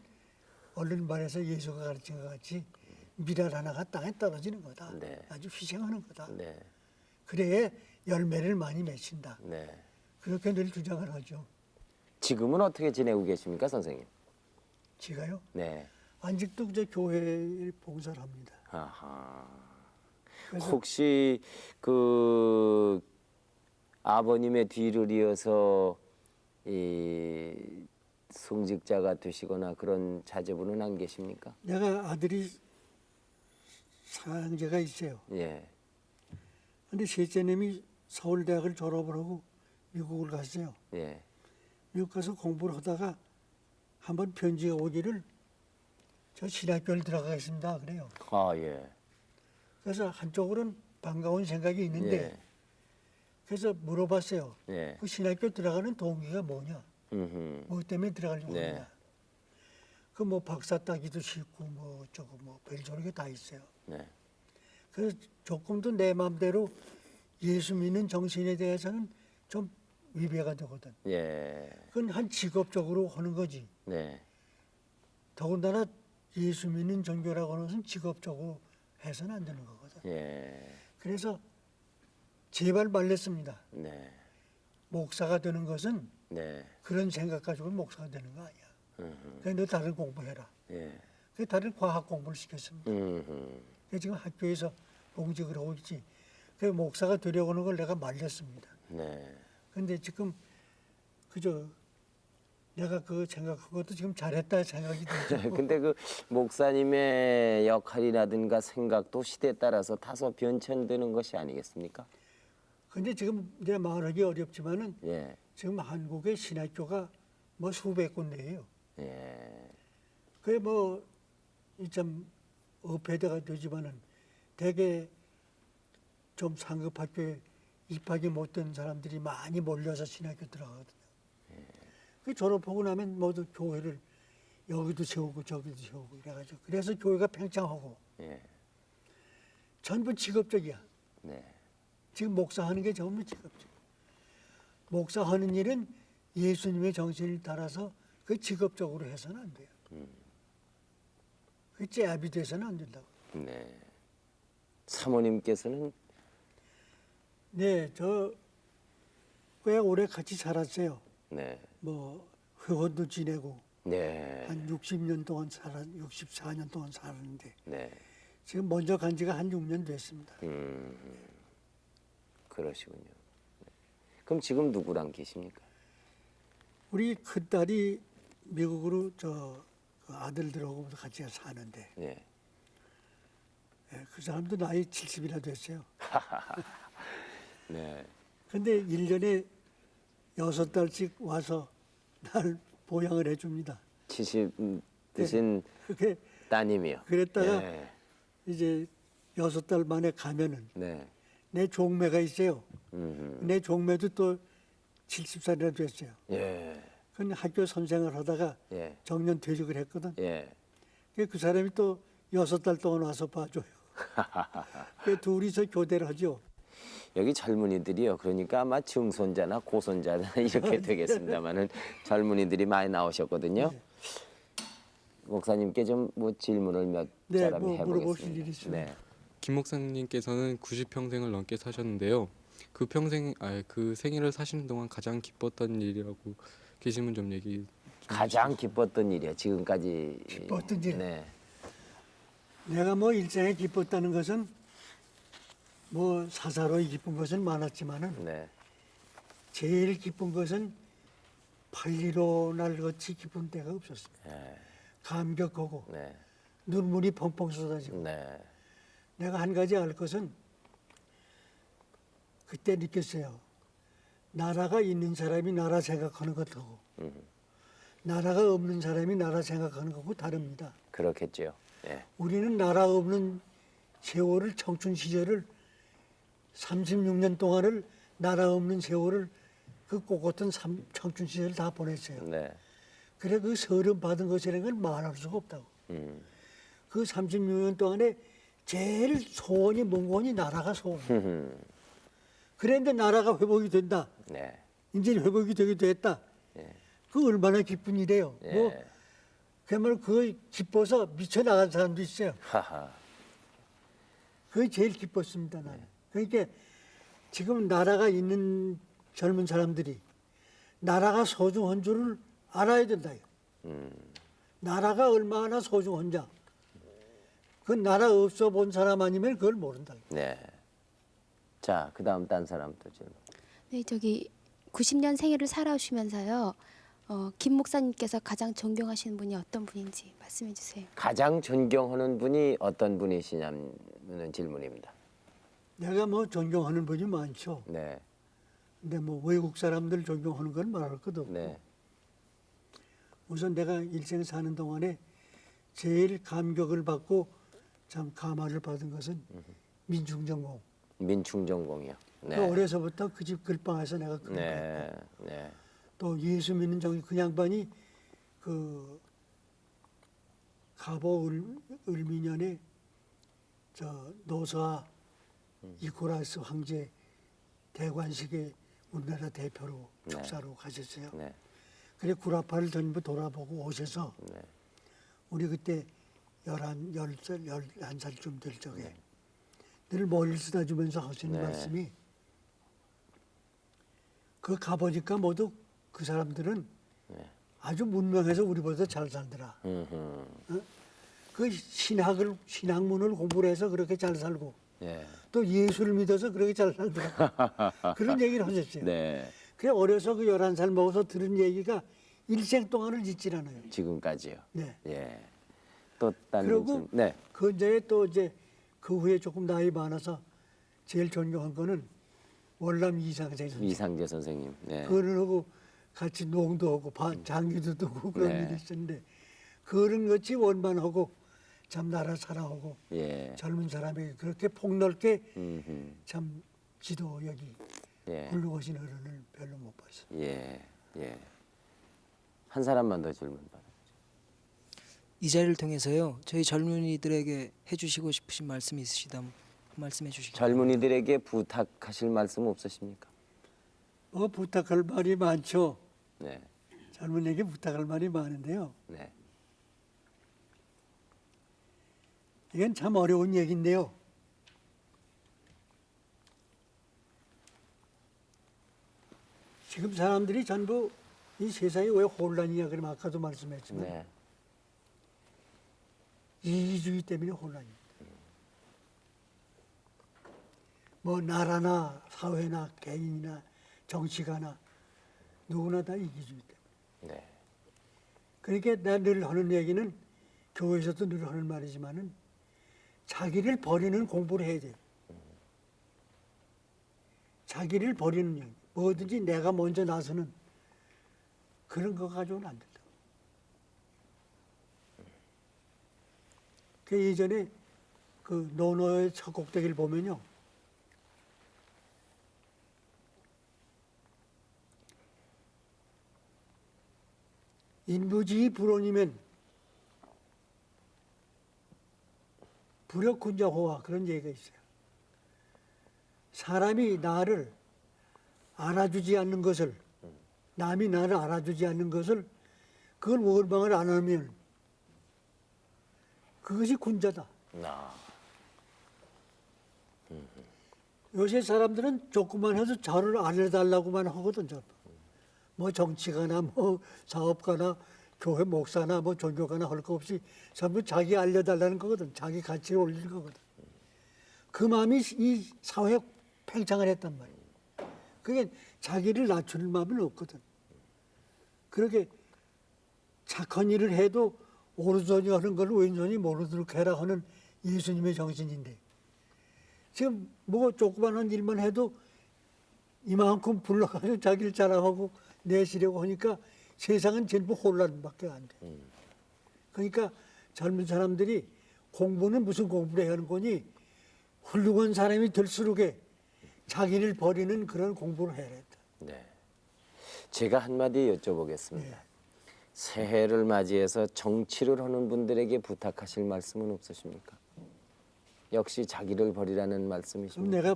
[SPEAKER 2] 얼른 말해서 예수가 가르친 것 같이 미랄 하나가 땅에 떨어지는 거다.
[SPEAKER 1] 네.
[SPEAKER 2] 아주 희생하는 거다.
[SPEAKER 1] 네.
[SPEAKER 2] 그래야 열매를 많이 맺힌다.
[SPEAKER 1] 네.
[SPEAKER 2] 그렇게 늘 주장을 하죠.
[SPEAKER 1] 지금은 어떻게 지내고 계십니까, 선생님?
[SPEAKER 2] 제가요.
[SPEAKER 1] 네.
[SPEAKER 2] 아직도 저 교회에 봉사를 합니다.
[SPEAKER 1] 아하.
[SPEAKER 2] 그래서
[SPEAKER 1] 혹시 그 아버님의 뒤를 이어서 이 성직자가 되시거나 그런 자제분은 안 계십니까?
[SPEAKER 2] 내가 아들이 사형제가 있어요.
[SPEAKER 1] 예.
[SPEAKER 2] 근데 셋째님이 서울대학을 졸업을 하고 미국을 갔어요.
[SPEAKER 1] 예.
[SPEAKER 2] 미국 가서 공부를 하다가 한번 편지가 오기를 저 신학교를 들어가겠습니다. 그래요.
[SPEAKER 1] 아, 예.
[SPEAKER 2] 그래서 한쪽으로는 반가운 생각이 있는데
[SPEAKER 1] 예.
[SPEAKER 2] 그래서 물어봤어요.
[SPEAKER 1] 예.
[SPEAKER 2] 그 신학교 들어가는 동기가 뭐냐?
[SPEAKER 1] 음흠.
[SPEAKER 2] 뭐 때문에 들어가려고
[SPEAKER 1] 네.
[SPEAKER 2] 하냐? 그 뭐 박사 따기도 쉽고 뭐 저거 뭐 별소리가 다 있어요.
[SPEAKER 1] 네.
[SPEAKER 2] 그래서 조금도 내 마음대로 예수 믿는 정신에 대해서는 좀 위배가 되거든.
[SPEAKER 1] 예.
[SPEAKER 2] 그건 한 직업적으로 하는 거지.
[SPEAKER 1] 네.
[SPEAKER 2] 더군다나 예수 믿는 종교라고 하는 것은 직업적으로 해서는 안 되는 거거든.
[SPEAKER 1] 예.
[SPEAKER 2] 그래서 제발 말렸습니다.
[SPEAKER 1] 네.
[SPEAKER 2] 목사가 되는 것은
[SPEAKER 1] 네.
[SPEAKER 2] 그런 생각 가지고 목사가 되는 거 아니야. 그래 너 다른 공부해라.
[SPEAKER 1] 예.
[SPEAKER 2] 그래 다른 과학 공부를 시켰습니다.
[SPEAKER 1] 음흠.
[SPEAKER 2] 그래 지금 학교에서 봉직을 하고 있지. 그래 목사가 되려고 하는 걸 내가 말렸습니다.
[SPEAKER 1] 네.
[SPEAKER 2] 근데 지금 그저 내가 그 생각한 것도 지금 잘했다 생각이 들죠.
[SPEAKER 1] 근데 그 목사님의 역할이라든가 생각도 시대에 따라서 다소 변천되는 것이 아니겠습니까?
[SPEAKER 2] 근데 지금 내가 말하기 어렵지만은
[SPEAKER 1] 예.
[SPEAKER 2] 지금 한국의 신학교가 뭐 수백 군데예요.
[SPEAKER 1] 예.
[SPEAKER 2] 그게 뭐 참 어패대가 되지만은 대개 좀 상급 학교에 입학이 못된 사람들이 많이 몰려서 신학교 들어가거든요. 그 졸업하고 나면 모두 교회를 여기도 세우고 저기도 세우고 이래가지고 그래서 교회가 팽창하고
[SPEAKER 1] 예.
[SPEAKER 2] 전부 직업적이야.
[SPEAKER 1] 네.
[SPEAKER 2] 지금 목사하는 게 전부 직업적. 목사하는 일은 예수님의 정신을 따라서 그 직업적으로 해서는 안 돼요. 그 째압이 돼서는 안 된다고.
[SPEAKER 1] 네. 사모님께서는
[SPEAKER 2] 네, 저 꽤 오래 같이 살았어요.
[SPEAKER 1] 네.
[SPEAKER 2] 뭐 회원도 지내고
[SPEAKER 1] 네.
[SPEAKER 2] 한 60년 동안 64년 동안 살았는데
[SPEAKER 1] 네.
[SPEAKER 2] 지금 먼저 간 지가 한 6년 됐습니다.
[SPEAKER 1] 그러시군요. 네. 그럼 지금 누구랑 계십니까?
[SPEAKER 2] 우리 큰 딸이 미국으로 저그 아들들하고 같이 사는데
[SPEAKER 1] 네.
[SPEAKER 2] 예, 그 사람도 나이 70이나 됐어요.
[SPEAKER 1] 네.
[SPEAKER 2] 근데 1년에 6달씩 와서 날 보양을 해줍니다.
[SPEAKER 1] 70 드신
[SPEAKER 2] 그게
[SPEAKER 1] 따님이요.
[SPEAKER 2] 그랬다가
[SPEAKER 1] 예.
[SPEAKER 2] 이제 6달 만에 가면은
[SPEAKER 1] 네.
[SPEAKER 2] 내 종매가 있어요.
[SPEAKER 1] 음흠.
[SPEAKER 2] 내 종매도 또 70살이나 됐어요.
[SPEAKER 1] 예.
[SPEAKER 2] 근데 학교 선생을 하다가
[SPEAKER 1] 예.
[SPEAKER 2] 정년 퇴직을 했거든.
[SPEAKER 1] 예.
[SPEAKER 2] 그 사람이 또 6달 동안 와서 봐줘요. 그 둘이서 교대를 하죠.
[SPEAKER 1] 여기 젊은이들이요. 그러니까 아마 증손자나 고손자나 이렇게 되겠습니다만은 젊은이들이 많이 나오셨거든요.
[SPEAKER 2] 네.
[SPEAKER 1] 목사님께 좀 뭐 질문을 몇
[SPEAKER 2] 네,
[SPEAKER 1] 자람
[SPEAKER 2] 뭐 물어보실
[SPEAKER 1] 해보겠습니다.
[SPEAKER 2] 일이 있으면.
[SPEAKER 1] 네.
[SPEAKER 3] 김 목사님께서는 90평생을 넘게 사셨는데요. 그 생일을 사시는 동안 가장 기뻤던 일이라고 계시면 좀 얘기 좀
[SPEAKER 1] 가장 기뻤던 일이요. 지금까지.
[SPEAKER 2] 기뻤던 일?
[SPEAKER 1] 네.
[SPEAKER 2] 내가 뭐 일생에 기뻤다는 것은 뭐 사사로이 기쁜 것은 많았지만은
[SPEAKER 1] 네.
[SPEAKER 2] 제일 기쁜 것은 8.15 날같이 기쁜 때가 없었습니다.
[SPEAKER 1] 네.
[SPEAKER 2] 감격하고
[SPEAKER 1] 네.
[SPEAKER 2] 눈물이 펑펑 쏟아지고
[SPEAKER 1] 네.
[SPEAKER 2] 내가 한 가지 알 것은 그때 느꼈어요. 나라가 있는 사람이 나라 생각하는 것하고 나라가 없는 사람이 나라 생각하는 것하고 다릅니다.
[SPEAKER 1] 그렇겠죠. 예.
[SPEAKER 2] 우리는 나라 없는 세월을 청춘 시절을 36년 동안을 나라 없는 세월을 그 꼿꼿한 청춘 시절 다 보냈어요.
[SPEAKER 1] 네.
[SPEAKER 2] 그래 그 서름 받은 것이라는 걸 말할 수가 없다고. 그 36년 동안에 제일 소원이 뭔 나라가 소원. 그런데 나라가 회복이 된다.
[SPEAKER 1] 네.
[SPEAKER 2] 이제 회복이 되게 됐다.
[SPEAKER 1] 예.
[SPEAKER 2] 그 얼마나 기쁜 일이에요.
[SPEAKER 1] 예.
[SPEAKER 2] 뭐 그야말로 그 기뻐서 미쳐 나간 사람도 있어요.
[SPEAKER 1] 하하.
[SPEAKER 2] 그게 제일 기뻤습니다. 나는. 그러니까 지금 나라가 있는 젊은 사람들이 나라가 소중한 줄을 알아야 된다. 나라가 얼마나 소중한지. 그 나라 없어 본 사람 아니면 그걸 모른다.
[SPEAKER 1] 네. 자, 그다음 딴 사람 또 질문.
[SPEAKER 4] 네, 저기 90년 생애를 살아오시면서요. 김 목사님께서 가장 존경하시는 분이 어떤 분인지 말씀해 주세요.
[SPEAKER 1] 가장 존경하는 분이 어떤 분이시냐는 질문입니다.
[SPEAKER 2] 내가 뭐 존경하는 분이 많죠.
[SPEAKER 1] 네.
[SPEAKER 2] 근데 뭐 외국 사람들 존경하는 건 말할 것도 없고.
[SPEAKER 1] 네.
[SPEAKER 2] 우선 내가 일생 사는 동안에 제일 감격을 받고 참 감화를 받은 것은 민중전공.
[SPEAKER 1] 민충전공이요. 네.
[SPEAKER 2] 그 어려서부터 그 집 글방에서 내가 그걸
[SPEAKER 1] 네.
[SPEAKER 2] 봤고
[SPEAKER 1] 네.
[SPEAKER 2] 또 예수 믿는 정이 그 양반이 그 가보 을미년에 저 노사 이코라스 황제 대관식에 우리나라 대표로
[SPEAKER 1] 네.
[SPEAKER 2] 축사로 가셨어요.
[SPEAKER 1] 네.
[SPEAKER 2] 그래 구라파를 전부 돌아보고 오셔서
[SPEAKER 1] 네.
[SPEAKER 2] 우리 그때 11살쯤 될 적에 늘 머리를 쓰다 주면서 하시는
[SPEAKER 1] 네.
[SPEAKER 2] 말씀이 그 가보니까 모두 그 사람들은 아주 문명해서 우리보다 잘 살더라. 그 신학문을 공부를 해서 그렇게 잘 살고
[SPEAKER 1] 네.
[SPEAKER 2] 또 예수를 믿어서 그렇게 잘 살더라. 그런 얘기를 하셨어요.
[SPEAKER 1] 네.
[SPEAKER 2] 그래 어려서 그 11살 먹어서 들은 얘기가 일생 동안을 잊질 않아요.
[SPEAKER 1] 지금까지요.
[SPEAKER 2] 네.
[SPEAKER 1] 예. 또 딴
[SPEAKER 2] 그리고
[SPEAKER 1] 질문. 네.
[SPEAKER 2] 그 이제 또 이제 그 후에 조금 나이 많아서 제일 존경한 거는 월남 이상재 선생.
[SPEAKER 1] 이상재 선생님. 네.
[SPEAKER 2] 그러고 같이 농도 하고 장기도 두고 그런
[SPEAKER 1] 네.
[SPEAKER 2] 일이 있었는데 그런 것이 원만하고 참 나라 사랑하고
[SPEAKER 1] 예.
[SPEAKER 2] 젊은 사람에게 그렇게 폭넓게
[SPEAKER 1] 음흠.
[SPEAKER 2] 참 지도력이
[SPEAKER 1] 예.
[SPEAKER 2] 훌륭하신 어른을 별로 못 봤어요.
[SPEAKER 1] 예. 예. 한 사람만 더 질문 받아.
[SPEAKER 5] 이 자리를 통해서요 저희 젊은이들에게 해주시고 싶으신 말씀이 있으시다면 말씀해 주시기
[SPEAKER 1] 젊은이들에게 부탁하실 말씀 없으십니까?
[SPEAKER 2] 뭐 부탁할 말이 많죠.
[SPEAKER 1] 네.
[SPEAKER 2] 젊은이에게 부탁할 말이 많은데요.
[SPEAKER 1] 네.
[SPEAKER 2] 이건 참 어려운 얘기인데요. 지금 사람들이 전부 이 세상이 왜 혼란이냐 그러면 아까도 말씀했지만
[SPEAKER 1] 네.
[SPEAKER 2] 이기주의 때문에 혼란입니다. 뭐 나라나 사회나 개인이나 정치가나 누구나 다 이기주의 때문에.
[SPEAKER 1] 네.
[SPEAKER 2] 그러니까 내가 늘 하는 얘기는 교회에서도 늘 하는 말이지만은 자기를 버리는 공부를 해야 돼요. 자기를 버리는 얘기. 뭐든지 내가 먼저 나서는 그런 거 가지고는 안 된다. 그 예전에 그 노노의 첫 곡대기를 보면요. 인부지히 불온이면 불역군자호화 그런 얘기가 있어요. 사람이 나를 알아주지 않는 것을 남이 나를 알아주지 않는 것을 그걸 원망을 안 하면 그것이 군자다.
[SPEAKER 1] 아.
[SPEAKER 2] 요새 사람들은 조금만 해도 저를 알려달라고만 하거든. 뭐 정치가나 뭐 사업가나 교회 목사나 뭐 종교가나 할 거 없이 전부 자기 알려달라는 거거든. 자기 가치를 올리는 거거든. 그 마음이 이 사회에 팽창을 했단 말이에요. 그게 자기를 낮추는 마음은 없거든. 그렇게 착한 일을 해도 오른손이 하는 걸 왼손이 모르도록 해라 하는 예수님의 정신인데 지금 뭐 조그만한 일만 해도 이만큼 불러가지고 자기를 자랑하고 내시려고 하니까 세상은 전부 혼란밖에 안 돼. 그러니까 젊은 사람들이 공부는 무슨 공부를 해야 하는 거니 훌륭한 사람이 될수록에 자기를 버리는 그런 공부를 해야 된다.
[SPEAKER 1] 네. 제가 한마디 여쭤보겠습니다.
[SPEAKER 2] 네.
[SPEAKER 1] 새해를 맞이해서 정치를 하는 분들에게 부탁하실 말씀은 없으십니까? 역시 자기를 버리라는
[SPEAKER 2] 그럼
[SPEAKER 1] 말씀이십니까?
[SPEAKER 2] 내가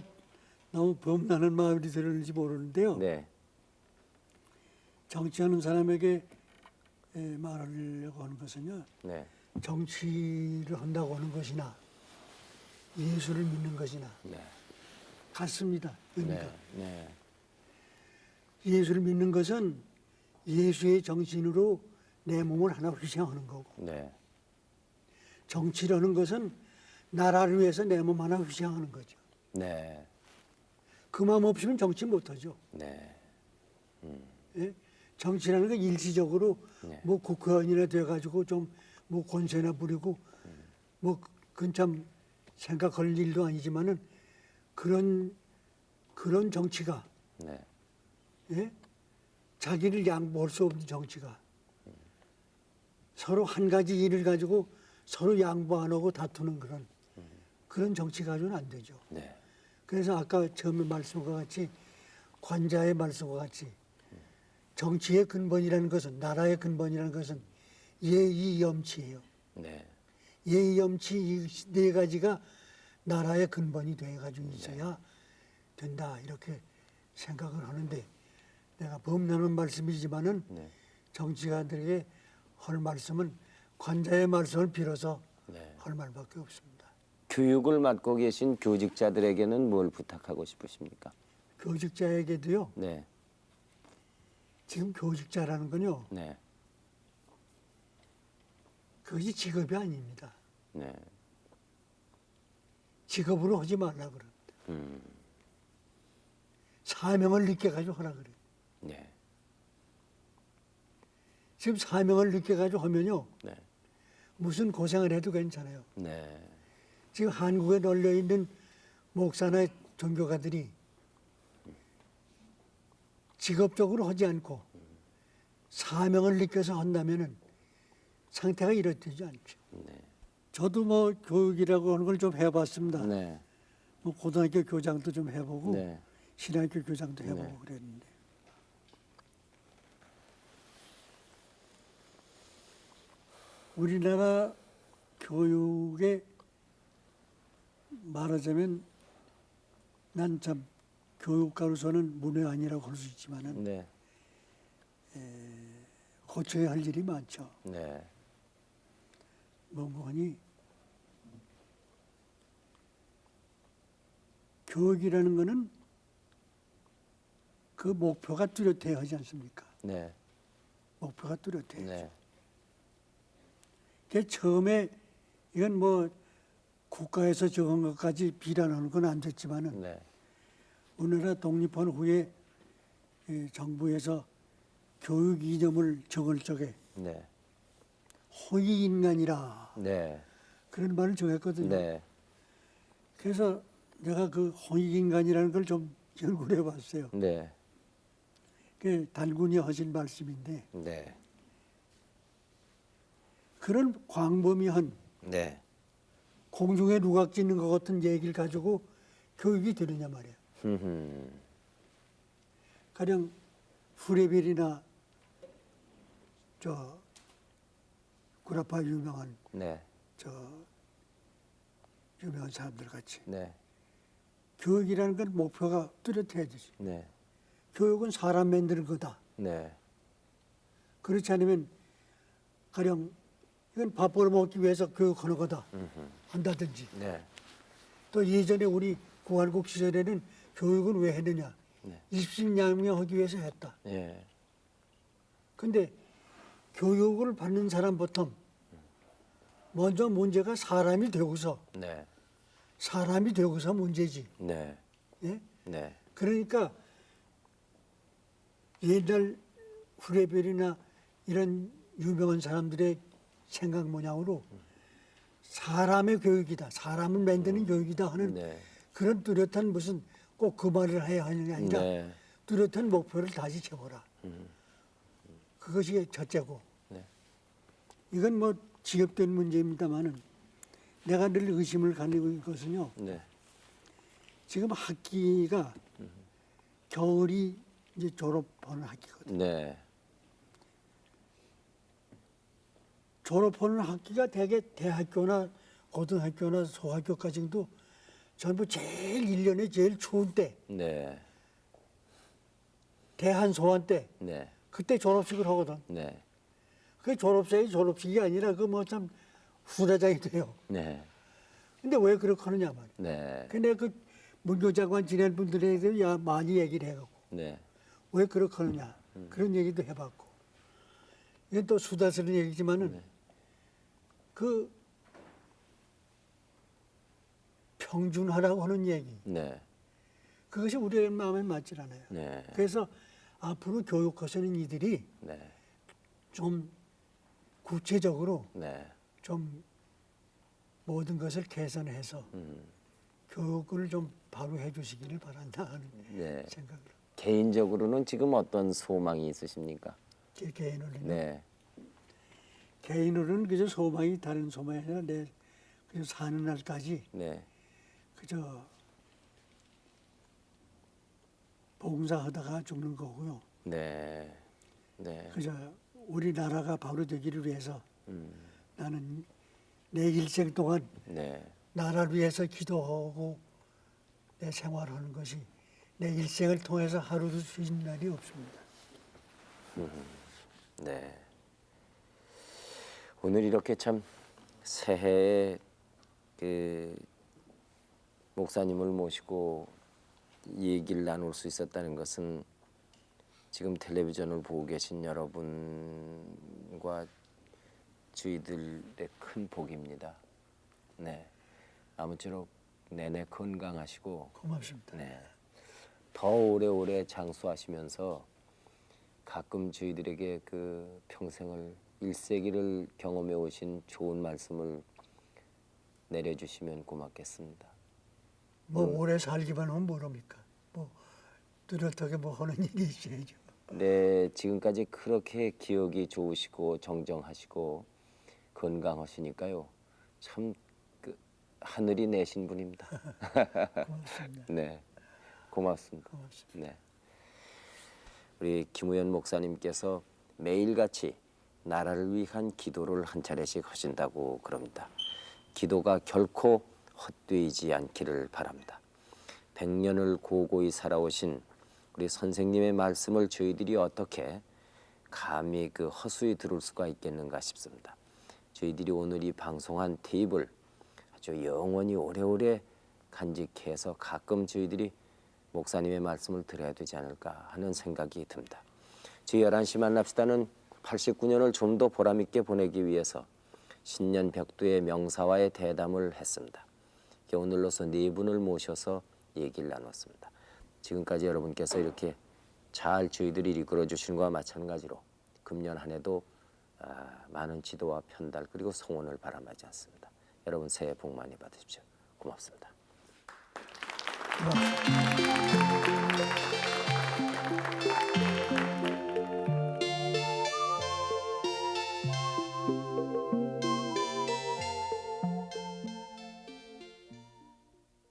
[SPEAKER 2] 너무 범나는 마음이 들을지 모르는데요.
[SPEAKER 1] 네.
[SPEAKER 2] 정치하는 사람에게 말하려고 하는 것은요.
[SPEAKER 1] 네.
[SPEAKER 2] 정치를 한다고 하는 것이나 예수를 믿는 것이나
[SPEAKER 1] 네.
[SPEAKER 2] 같습니다. 의미가.
[SPEAKER 1] 네. 네.
[SPEAKER 2] 예수를 믿는 것은 예수의 정신으로 내 몸을 하나 희생하는 거고
[SPEAKER 1] 네.
[SPEAKER 2] 정치라는 것은 나라를 위해서 내 몸 하나 희생하는 거죠.
[SPEAKER 1] 네.
[SPEAKER 2] 그 마음 없으면 정치 못하죠.
[SPEAKER 1] 네.
[SPEAKER 2] 예? 정치라는 건 일시적으로
[SPEAKER 1] 네.
[SPEAKER 2] 뭐 국회의원이나 돼가지고 좀 뭐 권세나 부리고 뭐 그건 참 생각할 일도 아니지만은 그런 정치가
[SPEAKER 1] 네.
[SPEAKER 2] 예? 자기를 양보할 수 없는 정치가 서로 한 가지 일을 가지고 서로 양보 안 하고 다투는 그런 정치 가지고는 안 되죠.
[SPEAKER 1] 네.
[SPEAKER 2] 그래서 아까 처음에 말씀과 같이 관자의 말씀과 같이 정치의 근본이라는 것은 나라의 근본이라는 것은 예의 염치예요.
[SPEAKER 1] 네.
[SPEAKER 2] 예의 염치 이 네 가지가 나라의 근본이 돼 가지고 있어야 된다 이렇게 생각을 하는데 내가 범나는 말씀이지만은
[SPEAKER 1] 네.
[SPEAKER 2] 정치가들에게 할 말씀은 관자의 말씀을 빌어서
[SPEAKER 1] 네.
[SPEAKER 2] 할 말밖에 없습니다.
[SPEAKER 1] 교육을 맡고 계신 교직자들에게는 뭘 부탁하고 싶으십니까?
[SPEAKER 2] 교직자에게도요.
[SPEAKER 1] 네.
[SPEAKER 2] 지금 교직자라는 건요.
[SPEAKER 1] 네.
[SPEAKER 2] 그것이 직업이 아닙니다.
[SPEAKER 1] 네.
[SPEAKER 2] 직업으로 하지 말라 그래.
[SPEAKER 1] 음.
[SPEAKER 2] 사명을 느껴가지고 하라 그래.
[SPEAKER 1] 네.
[SPEAKER 2] 지금 사명을 느껴가지고 하면요.
[SPEAKER 1] 네.
[SPEAKER 2] 무슨 고생을 해도 괜찮아요.
[SPEAKER 1] 네.
[SPEAKER 2] 지금 한국에 널려 있는 목사나 종교가들이 직업적으로 하지 않고 사명을 느껴서 한다면은 상태가 이렇되지 않죠.
[SPEAKER 1] 네.
[SPEAKER 2] 저도 뭐 교육이라고 하는 걸 좀 해봤습니다.
[SPEAKER 1] 네.
[SPEAKER 2] 뭐 고등학교 교장도 좀 해보고
[SPEAKER 1] 네.
[SPEAKER 2] 신학교 교장도 해보고
[SPEAKER 1] 네.
[SPEAKER 2] 그랬는데 우리나라 교육에 말하자면 난 참 교육가로서는 문외한이라고 할 수 있지만은
[SPEAKER 1] 네.
[SPEAKER 2] 고쳐야 할 일이 많죠.
[SPEAKER 1] 네.
[SPEAKER 2] 뭐니 교육이라는 거는 그 목표가 뚜렷해야 하지 않습니까?
[SPEAKER 1] 네.
[SPEAKER 2] 목표가 뚜렷해야죠.
[SPEAKER 1] 네.
[SPEAKER 2] 그 처음에 이건 뭐 국가에서 정한 것까지 비난하는 건 안 됐지만은
[SPEAKER 1] 네.
[SPEAKER 2] 우리나라 독립한 후에 이 정부에서 교육 이념을 정할 적에
[SPEAKER 1] 네.
[SPEAKER 2] 호의 인간이라
[SPEAKER 1] 네.
[SPEAKER 2] 그런 말을 정했거든요.
[SPEAKER 1] 네.
[SPEAKER 2] 그래서 내가 그 호의 인간이라는 걸 좀 연구해 봤어요.
[SPEAKER 1] 네.
[SPEAKER 2] 그 달군이 하신 말씀인데
[SPEAKER 1] 네.
[SPEAKER 2] 그런 광범위한
[SPEAKER 1] 네.
[SPEAKER 2] 공중에 누각 짓는 것 같은 얘기를 가지고 교육이 되느냐 말이에요.
[SPEAKER 1] 흠흠.
[SPEAKER 2] 가령 후레벨이나 저 구라파 유명한
[SPEAKER 1] 네.
[SPEAKER 2] 저 유명한 사람들 같이
[SPEAKER 1] 네.
[SPEAKER 2] 교육이라는 건 목표가 뚜렷해야 되지.
[SPEAKER 1] 네.
[SPEAKER 2] 교육은 사람 만드는 거다.
[SPEAKER 1] 네.
[SPEAKER 2] 그렇지 않으면 가령 이건 밥 벌어먹기 위해서 교육하는 거다 한다든지
[SPEAKER 1] 네.
[SPEAKER 2] 또 예전에 우리 구한국 시절에는 교육은 왜 했느냐
[SPEAKER 1] 네.
[SPEAKER 2] 입신양명하기 위해서 했다.
[SPEAKER 1] 예.
[SPEAKER 2] 근데 교육을 받는 사람부터 먼저 문제가 사람이 되고서
[SPEAKER 1] 네.
[SPEAKER 2] 사람이 되고서 문제지.
[SPEAKER 1] 네.
[SPEAKER 2] 예?
[SPEAKER 1] 네.
[SPEAKER 2] 그러니까 옛날 후레벨이나 이런 유명한 사람들의 생각 모양으로 사람의 교육이다, 사람을 만드는 교육이다 하는
[SPEAKER 1] 네.
[SPEAKER 2] 그런 뚜렷한 무슨 꼭 그 말을 해야 하는 게 아니라
[SPEAKER 1] 네.
[SPEAKER 2] 뚜렷한 목표를 다시 세워라. 그것이 첫째고.
[SPEAKER 1] 네.
[SPEAKER 2] 이건 뭐 지엽된 문제입니다만은 내가 늘 의심을 가지고 있는 것은요.
[SPEAKER 1] 네.
[SPEAKER 2] 지금 학기가 겨울이 이제 졸업하는 학기거든요.
[SPEAKER 1] 네.
[SPEAKER 2] 졸업하는 학기가 대개 대학교나 고등학교나 소학교까지도 전부 제일 1년에 제일 추운 때,
[SPEAKER 1] 네.
[SPEAKER 2] 대한소환 때,
[SPEAKER 1] 네.
[SPEAKER 2] 그때 졸업식을 하거든.
[SPEAKER 1] 네.
[SPEAKER 2] 그게 졸업식이 아니라 그 뭐 참 후다장이 돼요.
[SPEAKER 1] 네.
[SPEAKER 2] 근데 왜 그렇게 하느냐 말이야.
[SPEAKER 1] 네.
[SPEAKER 2] 근데 그 문교장관 지낸 분들에 대해서 많이 얘기를 해갖고
[SPEAKER 1] 네.
[SPEAKER 2] 왜 그렇게 하느냐 그런 얘기도 해봤고 이건 또 수다스러운 얘기지만은 그 평준화라고 하는 얘기
[SPEAKER 1] 네.
[SPEAKER 2] 그것이 우리의 마음에 맞질 않아요.
[SPEAKER 1] 네.
[SPEAKER 2] 그래서 앞으로 교육하시는 이들이
[SPEAKER 1] 네.
[SPEAKER 2] 좀 구체적으로
[SPEAKER 1] 네.
[SPEAKER 2] 좀 모든 것을 개선해서 교육을 좀 바로 해주시기를 바란다 하는
[SPEAKER 1] 네.
[SPEAKER 2] 생각을
[SPEAKER 1] 개인적으로는 지금 어떤 소망이 있으십니까?
[SPEAKER 2] 제 개인으로는
[SPEAKER 1] 네.
[SPEAKER 2] 개인으로는 그저 소망이 다른 소망이 아니라 내 그저 사는 날까지
[SPEAKER 1] 네.
[SPEAKER 2] 그저 봉사하다가 죽는 거고요.
[SPEAKER 1] 네. 네.
[SPEAKER 2] 그저 우리나라가 바로 되기를 위해서 나는 내 일생 동안
[SPEAKER 1] 네. 나라를
[SPEAKER 2] 위해서 기도하고 내 생활하는 것이 내 일생을 통해서 하루도 쉬는 날이 없습니다.
[SPEAKER 1] 네. 오늘 이렇게 참 새해에 그 목사님을 모시고 얘기를 나눌 수 있었다는 것은 지금 텔레비전을 보고 계신 여러분과 저희들의 큰 복입니다. 네. 아무쪼록 내내 건강하시고
[SPEAKER 2] 고맙습니다.
[SPEAKER 1] 네. 더 오래오래 장수하시면서 가끔 저희들에게 그 평생을 1세기를 경험해 오신 좋은 말씀을 내려주시면 고맙겠습니다.
[SPEAKER 2] 뭐 오래 살기만 하면 모릅니까? 뭐 뚜렷하게 뭐 하는 일이 있어야죠.
[SPEAKER 1] 네, 지금까지 그렇게 기억이 좋으시고 정정하시고 건강하시니까요. 참 그 하늘이 내신 분입니다.
[SPEAKER 2] 고맙습니다.
[SPEAKER 1] 네, 고맙습니다.
[SPEAKER 2] 고맙습니다.
[SPEAKER 1] 네, 우리 김우현 목사님께서 매일같이 나라를 위한 기도를 한 차례씩 하신다고 그럽니다. 기도가 결코 헛되지 않기를 바랍니다. 100년을 고고히 살아오신 우리 선생님의 말씀을 저희들이 어떻게 감히 그 허수히 들을 수가 있겠는가 싶습니다. 저희들이 오늘 이 방송한 테이프를 아주 영원히 오래오래 간직해서 가끔 저희들이 목사님의 말씀을 들어야 되지 않을까 하는 생각이 듭니다. 저희 11시 만납시다는 89년을 좀 더 보람있게 보내기 위해서 신년 벽두의 명사와의 대담을 했습니다. 오늘로서 네 분을 모셔서 얘기를 나눴습니다. 지금까지 여러분께서 이렇게 잘 저희들이 이끌어 주시는 것과 마찬가지로 금년 한 해도 많은 지도와 편달 그리고 성원을 바람하지 않습니다. 여러분 새해 복 많이 받으십시오. 고맙습니다.
[SPEAKER 2] 고맙습니다.